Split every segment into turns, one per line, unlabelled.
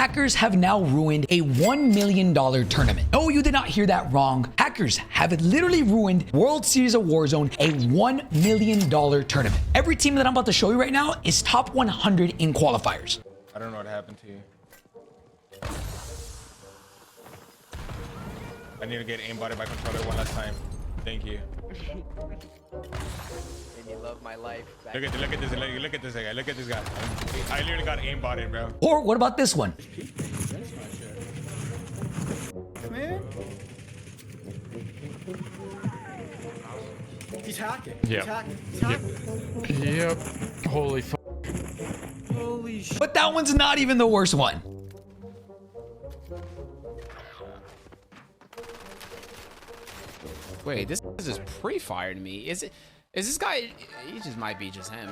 hackers have now ruined a $1 million tournament. No, you did not hear that wrong. Hackers have literally ruined World Series of Warzone, a $1 million tournament. Every team that I'm about to show you right now is top 100 in qualifiers.
I don't know what happened to you. I need to get aimbotted by controller one last time. Thank you.
And you love my life.
Look at this guy. Look at this guy. I literally got aimbotted, bro.
Or what about this one?
Man. He's hacking.
Yep.
He's hacking. He's hacking.
Yep. Holy fuck.
Holy shit.
But that one's not even the worst one.
Wait, this is pre-fire to me. Is this guy? He just might be just him.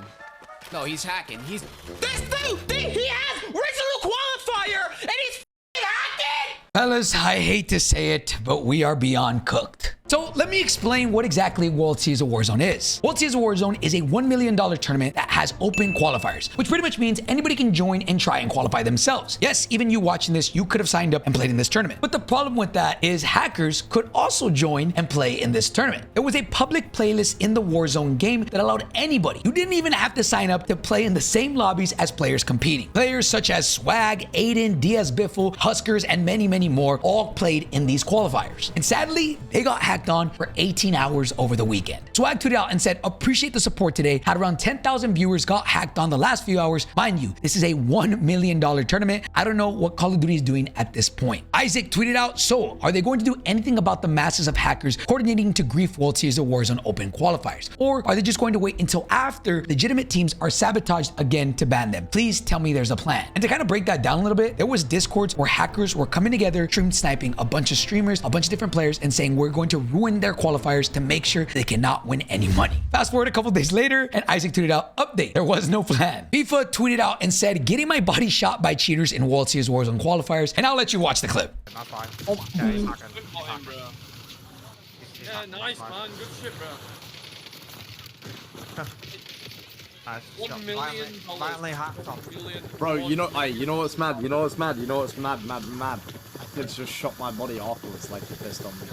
No, he's hacking. He's this dude. He has regional qualifier, and he's hacking.
Fellas, I hate to say it, but we are beyond cooked. So let me explain what exactly World Series of Warzone is. World Series of Warzone is a $1 million tournament that has open qualifiers, which pretty much means anybody can join and try and qualify themselves. Yes, even you watching this, you could have signed up and played in this tournament. But the problem with that is hackers could also join and play in this tournament. It was a public playlist in the Warzone game that allowed anybody. You didn't even have to sign up to play in the same lobbies as players competing. Players such as Swag, Aiden, Diaz Biffle, Huskers, and many, many more all played in these qualifiers. And sadly, they got hacked on for 18 hours over the weekend. Swag tweeted out and said, appreciate the support today. Had around 10,000 viewers got hacked on the last few hours. Mind you, this is a $1 million tournament. I don't know what Call of Duty is doing at this point. Isaac tweeted out, so are they going to do anything about the masses of hackers coordinating to grief World Series of Warzone open qualifiers? Or are they just going to wait until after legitimate teams are sabotaged again to ban them? Please tell me there's a plan. And to kind of break that down a little bit, there was discords where hackers were coming together, stream sniping a bunch of streamers, a bunch of different players, and saying we're going to ruin their qualifiers to make sure they cannot win any money. Fast forward a couple days later, and Isaac tweeted out, update, there was no plan. FIFA tweeted out and said, getting my body shot by cheaters in World Series Warzone qualifiers, and I'll let you watch the clip.
That's fine.
Oh,
Yeah, he's
good
hacking. He's
ball,
hacking.
bro.
He's
Yeah,
hacking.
nice, man. Good shit, bro.
Nice.
$1
Got
million.
Finally hacked on.
Bro, you know what's mad? You know what's mad? Mad. Kids just shot my body afterwards like they pissed on me.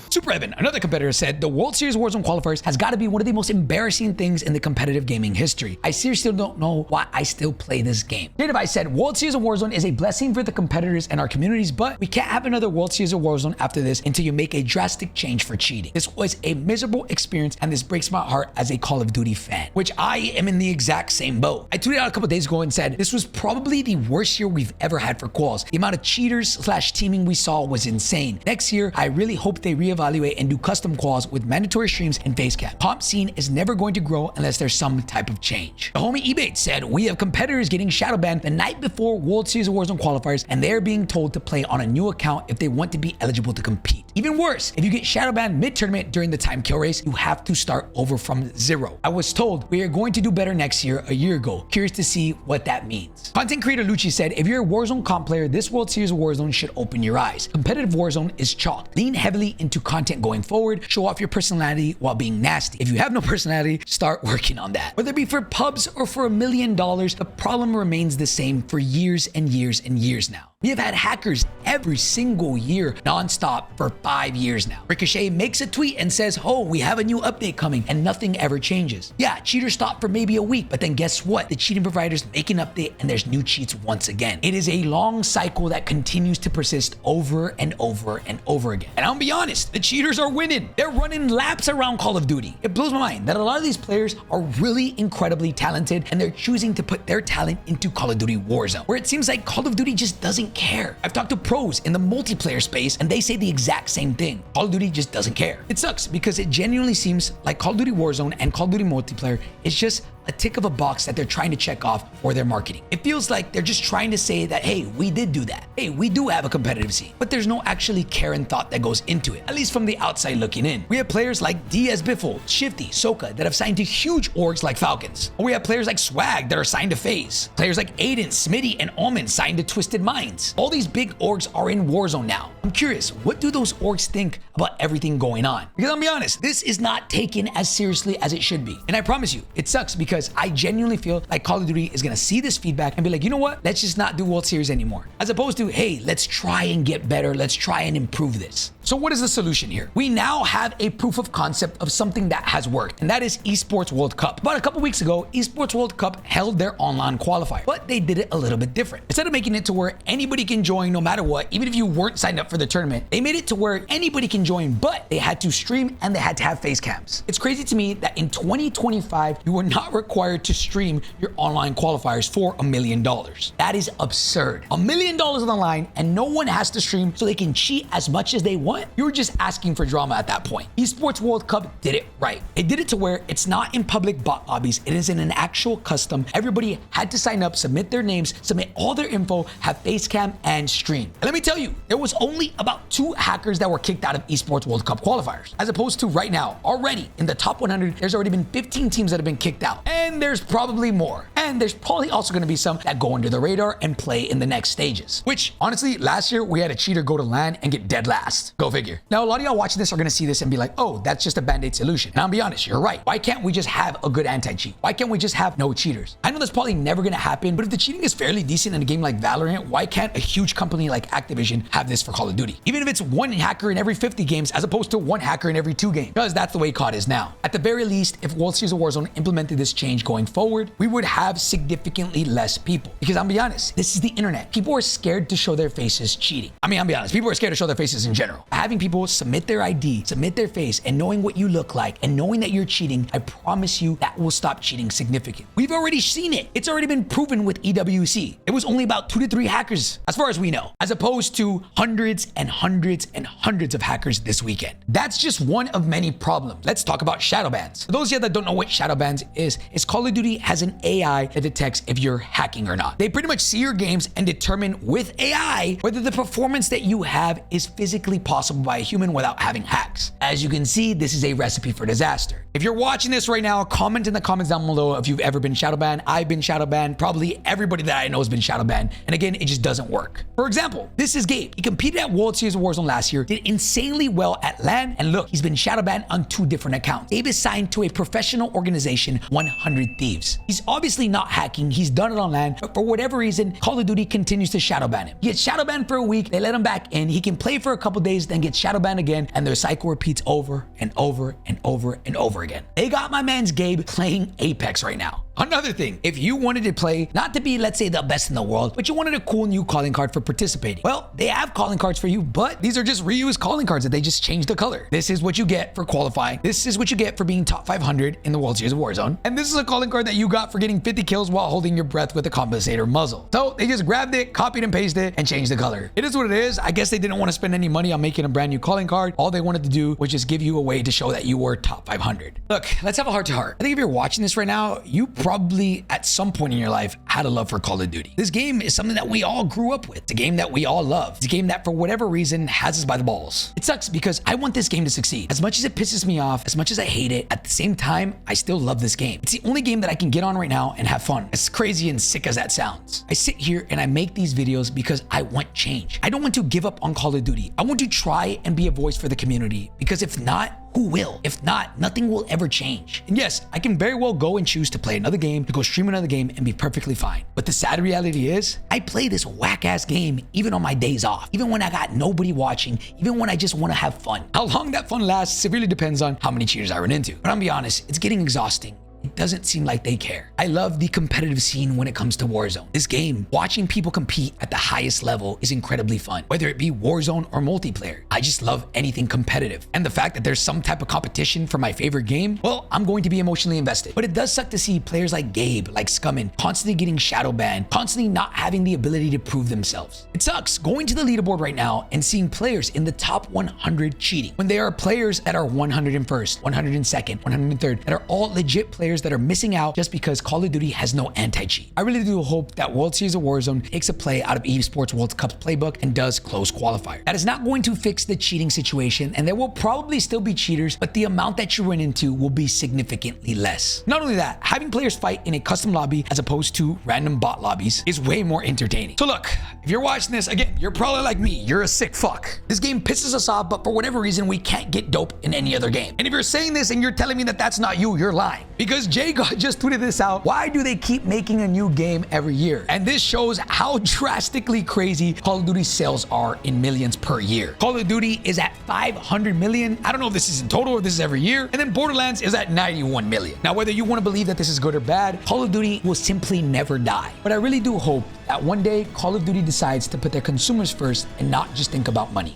Super Evan, another competitor, said the World Series Warzone qualifiers has got to be one of the most embarrassing things in the competitive gaming history. I seriously don't know why I still play this game. Creative I said, World Series of Warzone is a blessing for the competitors and our communities, but we can't have another World Series of Warzone after this until you make a drastic change for cheating. This was a miserable experience, and this breaks my heart as a Call of Duty fan, which I am in the exact same boat. I tweeted out a couple days ago and said, this was probably the worst year we've ever had for quals. The amount of cheaters / teaming we saw was insane. Next year, I really hope they reevaluate and do custom quals with mandatory streams and face cap. Comp scene is never going to grow unless there's some type of change. The homie eBay said, we have competitors getting shadow banned the night before World Series of Warzone qualifiers, and they're being told to play on a new account if they want to be eligible to compete. Even worse, if you get shadow banned mid-tournament during the time kill race, you have to start over from zero. I was told we are going to do better next year a year ago. Curious to see what that means. Content creator Lucci said, if you're a Warzone comp player, this World Series of Warzone should open your eyes. Competitive Warzone is chalk. Lean heavily into content going forward. Show off your personality while being nasty. If you have no personality, start working on that. Whether it be for pubs or for $1 million, the problem remains the same for years and years and years now. We have had hackers every single year non-stop for 5 years now. Ricochet makes a tweet and says, oh, we have a new update coming, and nothing ever changes. Yeah, cheaters stop for maybe a week, but then guess what? The cheating providers make an update and there's new cheats once again. It is a long cycle that continues to persist over and over and over again. And I'll be honest, the cheaters are winning. They're running laps around Call of Duty. It blows my mind that a lot of these players are really incredibly talented, and they're choosing to put their talent into Call of Duty Warzone, where it seems like Call of Duty just doesn't care. I've talked to pros in the multiplayer space, and they say the exact same thing. Call of Duty just doesn't care. It sucks because it genuinely seems like Call of Duty Warzone and Call of Duty multiplayer is just a tick of a box that they're trying to check off for their marketing. It feels like they're just trying to say that, hey, we did do that. Hey, we do have a competitive scene, but there's no actually care and thought that goes into it, at least from the outside looking in. We have players like Diaz Biffle, Shifty, Soka that have signed to huge orgs like Falcons. Or we have players like Swag that are signed to FaZe. Players like Aiden, Smitty, and Omen signed to Twisted Minds. All these big orgs are in Warzone now. I'm curious, what do those orgs think about everything going on? Because I'll be honest, this is not taken as seriously as it should be. And I promise you, it sucks because because I genuinely feel like Call of Duty is gonna see this feedback and be like, you know what? Let's just not do World Series anymore. As opposed to, hey, let's try and get better. Let's try and improve this. So what is the solution here? We now have a proof of concept of something that has worked, and that is Esports World Cup. About a couple weeks ago, Esports World Cup held their online qualifier, but they did it a little bit different. Instead of making it to where anybody can join no matter what, even if you weren't signed up for the tournament, they made it to where anybody can join, but they had to stream and they had to have face cams. It's crazy to me that in 2025, you are not required to stream your online qualifiers for $1 million. That is absurd. $1 million on the line and no one has to stream so they can cheat as much as they want. You're just asking for drama at that point. Esports World Cup did it right. It did it to where it's not in public bot lobbies. It is in an actual custom. Everybody had to sign up, submit their names, submit all their info, have face cam and stream. And let me tell you, there was only about 2 hackers that were kicked out of Esports World Cup qualifiers. As opposed to right now, already in the top 100, there's already been 15 teams that have been kicked out. And there's probably more. And there's probably also going to be some that go under the radar and play in the next stages. Which, honestly, last year we had a cheater go to LAN and get dead last. Go figure. Now, a lot of y'all watching this are going to see this and be like, oh, that's just a band-aid solution. And I'll be honest, you're right. Why can't we just have a good anti-cheat? Why can't we just have no cheaters? I know that's probably never going to happen, but if the cheating is fairly decent in a game like Valorant, why can't a huge company like Activision have this for Call of Duty? Even if it's 1 hacker in every 50 games as opposed to 1 hacker in every 2 games, because that's the way COD is now. At the very least, if World Series of Warzone implemented this change going forward, we would have significantly less people. Because I'll be honest, this is the internet. People are scared to show their faces cheating. I mean, I'll be honest, people are scared to show their faces in general. Having people submit their ID, submit their face, and knowing what you look like, and knowing that you're cheating, I promise you that will stop cheating significantly. We've already seen it. It's already been proven with EWC. It was only about 2 to 3 hackers, as far as we know, as opposed to hundreds and hundreds and hundreds of hackers this weekend. That's just one of many problems. Let's talk about shadow bans. For those of you that don't know what shadow bans is Call of Duty has an AI that detects if you're hacking or not. They pretty much see your games and determine with AI whether the performance that you have is physically possible by a human without having hacks. As you can see, this is a recipe for disaster. If you're watching this right now, comment in the comments down below if you've ever been shadow banned. I've been shadow banned. Probably everybody that I know has been shadow banned. And again, it just doesn't work. For example, this is Gabe. He competed at World Series of Warzone last year, did insanely well at LAN, and look, he's been shadow banned on 2 different accounts. Gabe is signed to a professional organization, 100 Thieves. He's obviously not hacking. He's done it on LAN, but for whatever reason, Call of Duty continues to shadow ban him. He gets shadow banned for a week. They let him back in. He can play for a couple days, then gets shadow banned again, and their cycle repeats over and over and over and over again. They got my man's Gabe playing Apex right now. Another thing, if you wanted to play, not to be, let's say, the best in the world, but you wanted a cool new calling card for participating, well, they have calling cards for you, but these are just reused calling cards that they just changed the color. This is what you get for qualifying. This is what you get for being top 500 in the World Series of Warzone. And this is a calling card that you got for getting 50 kills while holding your breath with a compensator muzzle. So they just grabbed it, copied and pasted it, and changed the color. It is what it is. I guess they didn't want to spend any money on making a brand new calling card. All they wanted to do was just give you a way to show that you were top 500. Look, let's have a heart to heart. I think if you're watching this right now, you probably at some point in your life had a love for Call of Duty. This game is something that we all grew up with. It's a game that we all love. It's a game that for whatever reason has us by the balls. It sucks because I want this game to succeed. As much as it pisses me off, as much as I hate it, at the same time, I still love this game. It's the only game that I can get on right now and have fun. As crazy and sick as that sounds. I sit here and I make these videos because I want change. I don't want to give up on Call of Duty. I want to try and be a voice for the community, because if not, who will? If not, nothing will ever change. And yes, I can very well go and choose to play another game, to go stream another game and be perfectly fine. But the sad reality is, I play this whack-ass game even on my days off, even when I got nobody watching, even when I just want to have fun. How long that fun lasts, it really depends on how many cheaters I run into. But I'll be honest, it's getting exhausting. It doesn't seem like they care. I love the competitive scene when it comes to Warzone. This game, watching people compete at the highest level is incredibly fun. Whether it be Warzone or multiplayer, I just love anything competitive. And the fact that there's some type of competition for my favorite game, well, I'm going to be emotionally invested. But it does suck to see players like Gabe, like Scummin, constantly getting shadow banned, constantly not having the ability to prove themselves. It sucks going to the leaderboard right now and seeing players in the top 100 cheating, when there are players that are 101st, 102nd, 103rd, that are all legit players that are missing out just because Call of Duty has no anti-cheat. I really do hope that World Series of Warzone takes a play out of Esports World Cup's playbook and does close qualifier. That is not going to fix the cheating situation, and there will probably still be cheaters, but the amount that you run into will be significantly less. Not only that, having players fight in a custom lobby as opposed to random bot lobbies is way more entertaining. So look, if you're watching this, again, you're probably like me, you're a sick fuck. This game pisses us off, but for whatever reason, we can't get dope in any other game. And if you're saying this and you're telling me that that's not you, you're lying. Because Jay God just tweeted this out. Why do they keep making a new game every year? And this shows how drastically crazy Call of Duty sales are in millions per year. Call of Duty is at 500 million. I don't know if this is in total or this is every year. And then Borderlands is at 91 million. Now, whether you want to believe that this is good or bad, Call of Duty will simply never die. But I really do hope that one day Call of Duty decides to put their consumers first and not just think about money.